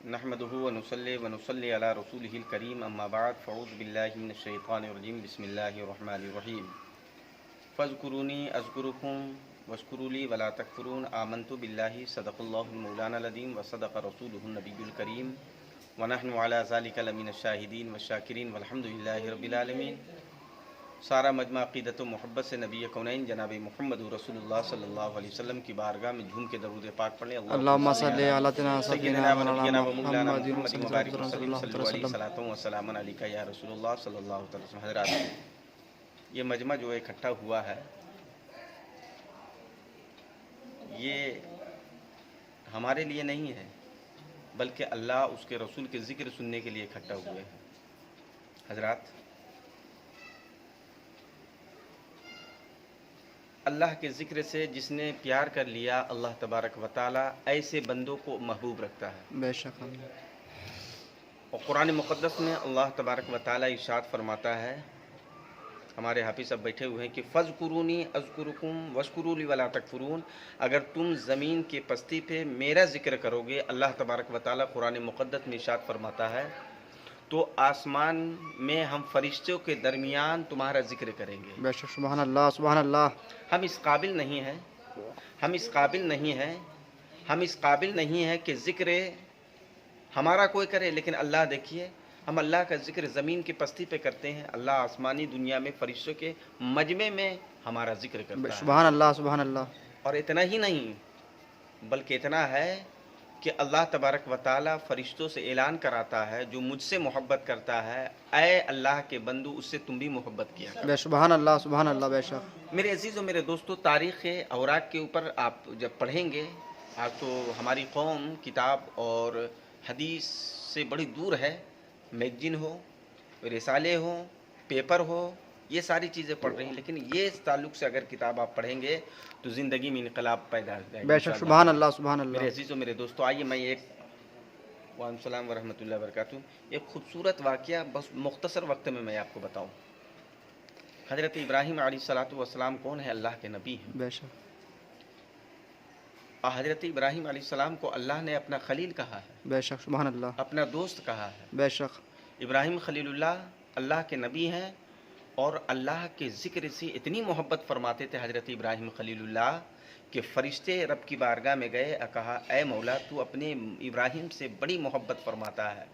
نحمده ونصلي على رسوله الكريم اما بعد فاعوذ بالله من الشيطان الرجيم بسم الله الرحمن الرحيم فاذكروني اذكركم واشكروا لي ولا تكفرون آمنت بالله صدق الله المولانا العظيم وصدق رسوله النبي الكريم ونحن على ذلك لمن الشاهدين والشاكرين والحمد لله رب العالمين۔ سارا مجمع عقیدت و محبت سے نبی کونین جناب محمد رسول اللہ صلی اللہ علیہ وسلم کی بارگاہ میں جھوم کے درود پاک پڑھ لیں۔ اللهم صل على سیدنا و نبینا و مولانا محمد محمد مبارک صلی وسلم اللہ صلی علیہ علیہ وسلم۔ صلاۃ و سلام علیک یا رسول اللہ صلی اللہ علیہ وسلم۔ حضرات، یہ مجمع جو اکٹھا ہوا ہے یہ ہمارے لیے نہیں ہے، بلکہ اللہ اس کے رسول کے ذکر سننے کے لیے اکٹھا ہوئے ہیں۔ حضرات، اللہ کے ذکر سے جس نے پیار کر لیا، اللہ تبارک و تعالیٰ ایسے بندوں کو محبوب رکھتا ہے۔ بے شک اور قرآن مقدس میں اللہ تبارک و تعالیٰ ارشاد فرماتا ہے، ہمارے حافظ صاحب بیٹھے ہوئے ہیں کہ فَاذْكُرُونِي أَذْكُرُكُمْ وَاشْكُرُوا لِي وَلَا تَكْفُرُونَ، اگر تم زمین کے پستی پہ میرا ذکر کرو گے، اللہ تبارک و تعالیٰ قرآن مقدس میں ارشاد فرماتا ہے، تو آسمان میں ہم فرشتوں کے درمیان تمہارا ذکر کریں گے۔ بے شک، سبحان اللہ سبحان اللہ۔ ہم اس قابل نہیں ہیں، ہم اس قابل نہیں ہیں کہ ذکر ہمارا کوئی کرے، لیکن اللہ دیکھیے، ہم اللہ کا ذکر زمین کی پستی پہ کرتے ہیں، اللہ آسمانی دنیا میں فرشتوں کے مجمع میں ہمارا ذکر کرتا ہے۔ سبحان اللہ سبحان اللہ۔ اور اتنا ہی نہیں، بلکہ اتنا ہے کہ اللہ تبارک و تعالیٰ فرشتوں سے اعلان کراتا ہے، جو مجھ سے محبت کرتا ہے، اے اللہ کے بندو، اس سے تم بھی محبت کیا کرو۔ بے سبحان اللہ سبحان اللہ۔ بے شک میرے عزیز و میرے دوستو، تاریخ اوراق کے اوپر آپ جب پڑھیں گے، آج تو ہماری قوم کتاب اور حدیث سے بڑی دور ہے، میگزین ہو، رسالے ہو، پیپر ہو، یہ ساری چیزیں پڑھ رہی ہیں، لیکن یہ اس تعلق سے اگر کتاب آپ پڑھیں گے تو زندگی میں انقلاب پیدا ہو جائے گا۔ بے شک، سبحان اللہ سبحان اللہ۔ میرے عزیز و میرے دوستو، آئیے میں ایک وعلیکم السلام ورحمۃ اللہ وبرکاتہ، ایک خوبصورت واقعہ بس مختصر وقت میں آپ کو بتاؤں۔ حضرت ابراہیم علیہ الصلوۃ والسلام کون ہے؟ اللہ کے نبی ہیں۔ بے شک اور حضرت ابراہیم علیہ السلام کو اللہ نے اپنا خلیل کہا ہے، بے شک، سبحان اللہ اپنا دوست کہا ہے۔ بے شک ابراہیم خلیل اللہ اللہ کے نبی ہیں، اور اللہ کے ذکر سے اتنی محبت فرماتے تھے حضرت ابراہیم خلیل اللہ کہ فرشتے رب کی بارگاہ میں گئے اور کہا، اے مولا، تو اپنے ابراہیم سے بڑی محبت فرماتا ہے،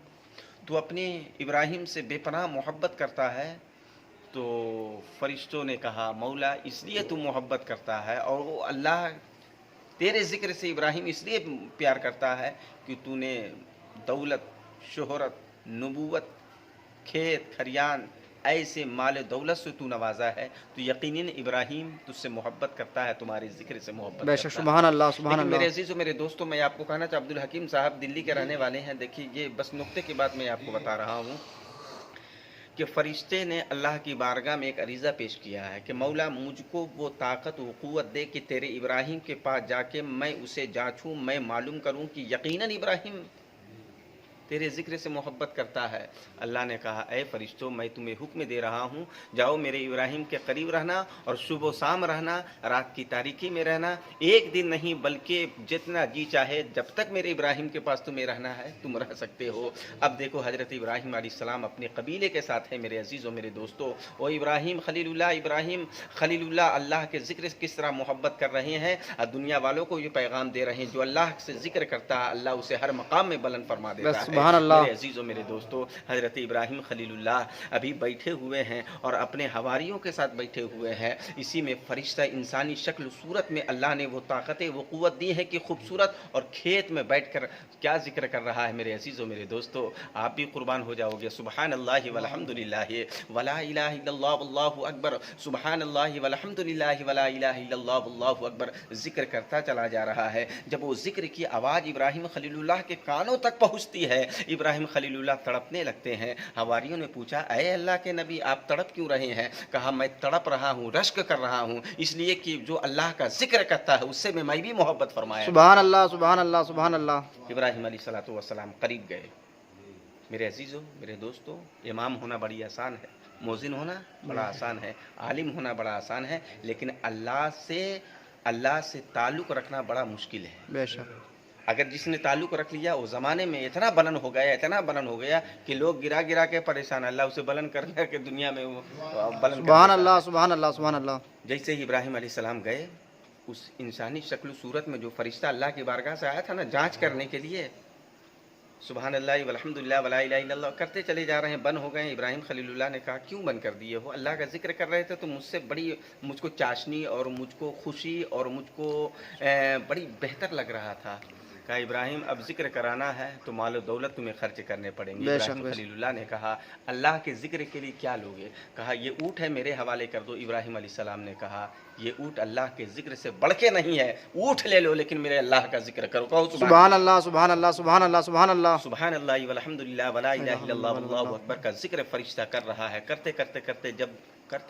تو اپنے ابراہیم سے بے پناہ محبت کرتا ہے۔ تو فرشتوں نے کہا، مولا، اس لیے تو محبت کرتا ہے، اور وہ اللہ تیرے ذکر سے ابراہیم اس لیے پیار کرتا ہے کہ تو نے دولت، شہرت، نبوت، کھیت کھریان، ایسے مال دولت سے تو نوازا ہے، تو یقیناً ابراہیم تجھ سے محبت کرتا ہے، تمہارے ذکر سے محبت بے کرتا شک، ہے۔ سبحان اللہ سبحان لیکن میرے اللہ۔ عزیز و میرے دوستو، میں آپ کو کہنا چاہتا ہوں، عبدالحکیم صاحب دلی کے رہنے والے ہیں، دیکھیے یہ بس نقطے کی بات میں آپ کو بتا رہا ہوں کہ فرشتے نے اللہ کی بارگاہ میں ایک عریضہ پیش کیا ہے کہ مولا، مجھ کو وہ طاقت و قوت دے کہ تیرے ابراہیم کے پاس جا کے میں اسے جانچوں، میں معلوم کروں کہ یقیناً ابراہیم تیرے ذکر سے محبت کرتا ہے۔ اللہ نے کہا، اے فرشتوں، میں تمہیں حکم دے رہا ہوں، جاؤ میرے ابراہیم کے قریب رہنا، اور صبح و شام رہنا، رات کی تاریکی میں رہنا، ایک دن نہیں بلکہ جتنا جی چاہے، جب تک میرے ابراہیم کے پاس تمہیں رہنا ہے تم رہ سکتے ہو۔ اب دیکھو، حضرت ابراہیم علیہ السلام اپنے قبیلے کے ساتھ ہیں میرے عزیز و میرے دوستو، وہ ابراہیم خلیل اللہ اللہ کے ذکر سے کس طرح محبت کر رہے ہیں، اور دنیا والوں کو یہ پیغام دے رہے ہیں، جو اللہ سے ذکر کرتا ہے اللہ اسے ہر مقام میں بلند فرما دیتا ہے۔ سبحان اللہ۔ میرے عزیز و میرے دوستو، حضرت ابراہیم خلیل اللہ ابھی بیٹھے ہوئے ہیں اور اپنے حواریوں کے ساتھ بیٹھے ہوئے ہیں، اسی میں فرشتہ انسانی شکل صورت میں اللہ نے وہ طاقتیں، وہ قوت دی ہے کہ خوبصورت، اور کھیت میں بیٹھ کر کیا ذکر کر رہا ہے میرے عزیز و میرے دوستو، آپ بھی قربان ہو جاؤ گے۔ سبحان اللہ والحمد للہ ولا الہ الا اللہ واللہ اکبر، سبحان اللہ والحمد للہ ولا الہ الا اللہ واللہ اکبر، ذکر کرتا چلا جا رہا ہے۔ جب وہ ذکر کی آواز ابراہیم خلیل اللہ کے کانوں تک پہنچتی ہے، ابراہیم خلیل اللہ تڑپنے لگتے ہیں۔ حواریوں نے پوچھا، اے اللہ کے نبی، آپ تڑپ کیوں رہے ہیں؟ کہا، میں تڑپ رہا ہوں، رشک کر رہا ہوں، اس لیے کہ جو اللہ کا ذکر کرتا ہے اس سے میں بھی محبت فرمایا۔ سبحان اللہ سبحان اللہ سبحان اللہ۔ ابراہیم علیہ الصلوۃ والسلام قریب گئے۔ میرے عزیزو، میرے دوستو، امام ہونا بڑی آسان ہے، مؤذن ہونا بڑا آسان ہے، عالم ہونا بڑا آسان ہے، لیکن اللہ سے تعلق رکھنا بڑا مشکل ہے۔ بے شک اگر جس نے تعلق رکھ لیا وہ زمانے میں اتنا بلند ہو گیا کہ لوگ گرا گرا کے پریشان، اللہ اسے بلند کر دیا کہ دنیا میں وہ بلند کر سبحان دیتا اللہ ہے۔ سبحان اللہ سبحان اللہ جیسے ہی ابراہیم علیہ السلام گئے، اس انسانی شکل و صورت میں جو فرشتہ اللہ کی بارگاہ سے آیا تھا نا جانچ کرنے کے لیے، سبحان اللہ والحمد للہ ولا الہ الا اللہ کرتے چلے جا رہے ہیں، بند ہو گئے۔ ابراہیم خلیل اللہ نے کہا کیوں بند کر دیے ہو؟ اللہ کا ذکر کر رہے تھے تو مجھ کو چاشنی اور مجھ کو خوشی اور مجھ کو بڑی بہتر لگ رہا تھا۔ کہا ابراہیم اب ذکر کرانا ہے تو مال و دولت تمہیں خرچ کرنے پڑیں گے۔ بے شک، ابراہیم بے شک۔ خلیل اللہ نے کہا اللہ کے ذکر کے لیے کیا لوگے؟ کہا یہ اونٹ ہے میرے حوالے کر دو۔ ابراہیم علیہ السلام نے کہا یہ اونٹ اللہ کے ذکر سے بڑھ کے نہیں ہے، اونٹ لے لو لیکن میرے اللہ کا ذکر کرو۔ کہو سبحان اللہ سبحان اللہ سبحان اللہ سبحان اللہ سبحان اللہ والحمد للہ ولا الہ الا اللہ واللہ اکبر کا ذکر فرشتہ کر رہا ہے۔ کرتے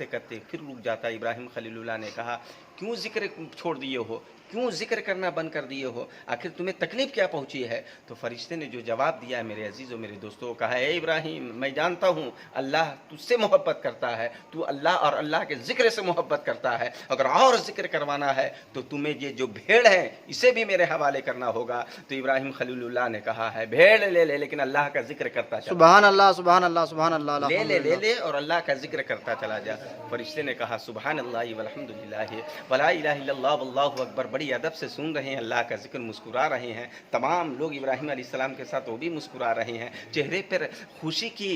کرتے پھر رک جاتا۔ ابراہیم خلیل اللہ نے کہا کیوں ذکر چھوڑ دیے ہو؟ کیوں ذکر کرنا بند کر دیے ہو؟ آخر تمہیں تکلیف کیا پہنچی ہے؟ تو فرشتے نے جو جواب دیا ہے میرے عزیزوں میرے دوستوں، کہا اے ابراہیم میں جانتا ہوں اللہ تجھ سے محبت کرتا ہے، تو اللہ اور اللہ کے ذکر سے محبت کرتا ہے، اگر اور ذکر کروانا ہے تو تمہیں یہ جو بھیڑ ہے اسے بھی میرے حوالے کرنا ہوگا۔ تو ابراہیم خلیل اللہ نے کہا ہے بھیڑ لے لے لیکن اللہ کا ذکر کرتا چلا، سبحان اللہ سبحان اللہ سبحان اللہ لے لے اور اللہ کا ذکر کرتا چلا جا۔ فرشتے نے کہا سبحان اللہ والحمد للہ ولا الہ الا اللہ واللہ اکبر، بڑی ادب سے سن رہے ہیں اللہ کا ذکر، مسکرا رہے ہیں تمام لوگ ابراہیم علیہ السلام کے ساتھ، وہ بھی مسکرا رہے ہیں، چہرے پر خوشی کی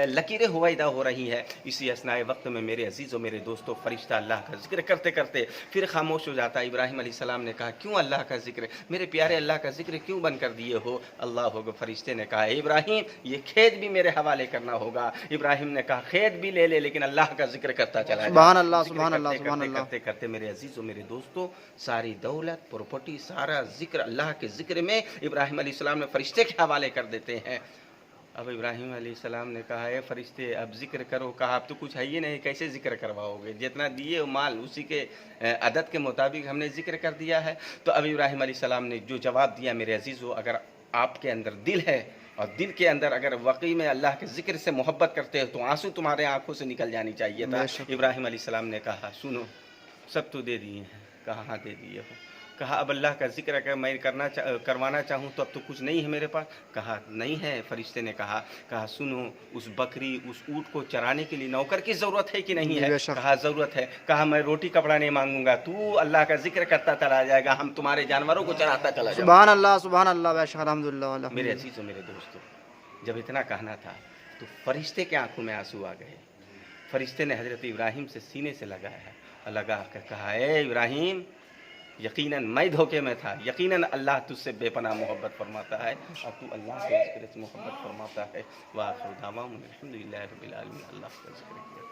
لکیریں ہوائدہ ہو رہی ہیں۔ اسی اثناء وقت میں میرے عزیزوں میرے دوستوں فرشتہ اللہ کا ذکر کرتے کرتے پھر خاموش ہو جاتا۔ ابراہیم علیہ السلام نے کہا کیوں اللہ کا ذکر، میرے پیارے اللہ کا ذکر کیوں بند کر دیے ہو؟ اللہ ہوگا فرشتے نے کہا اے ابراہیم یہ کھیت بھی میرے حوالے کرنا ہوگا۔ ابراہیم نے کہا کھیت بھی لے لے لیکن اللہ کا ذکر کرتا چلا جائے۔ سبحان اللہ ذکر سبحان اللہ کرتے سبحان کرتے اللہ کرتے کرتے میرے عزیزوں میرے دوستوں ساری دولت پراپرٹی سارا ذکر اللہ کے ذکر میں ابراہیم علیہ السلام نے فرشتے کے حوالے کر دیتے ہیں۔ اب ابراہیم علیہ السلام نے کہا اے فرشتے اب ذکر کرو۔ کہا اب تو کچھ ہے ہی نہیں، کیسے ذکر کرواؤ گے؟ جتنا دیے مال اسی کے عدد کے مطابق ہم نے ذکر کر دیا ہے۔ تو اب ابراہیم علیہ السلام نے جو جواب دیا میرے عزیزو، اگر آپ کے اندر دل ہے اور دل کے اندر اگر واقعی میں اللہ کے ذکر سے محبت کرتے ہو تو آنسو تمہارے آنکھوں سے نکل جانی چاہیے تھا۔ بے شک۔ ابراہیم علیہ السلام نے کہا سنو سب تو دے دیے ہیں۔ کہا ہاں دے دیے ہو۔ کہا اب اللہ کا ذکر اگر میں کروانا چاہوں تو اب تو کچھ نہیں ہے میرے پاس۔ کہا نہیں ہے۔ فرشتے نے کہا سنو اس بکری اس اونٹ کو چرانے کے لیے نوکر کی ضرورت ہے کہ نہیں ہے؟ بے شک۔ کہا ضرورت ہے۔ کہا میں روٹی کپڑا نہیں مانگوں گا، تو اللہ کا ذکر کرتا چلا جائے گا، ہم تمہارے جانوروں کو چراتا چلا جائے گا۔ سبحان اللہ سبحان اللہ بے شک الحمد للہ میرے عزیزوں میرے دوستوں جب اتنا کہنا تھا تو فرشتے کے آنکھوں میں آنسو آ گئے۔ فرشتے نے حضرت ابراہیم سے سینے سے لگایا اور لگا کر کہا اے ابراہیم یقیناً میں دھوکے میں تھا، یقیناً اللہ تجھ سے بے پناہ محبت فرماتا ہے اور تو اللہ کے ذکر سے محبت فرماتا ہے۔ وآخر دعواہم الحمد للہ رب العالمین۔ اللہ کا ذکر کیا۔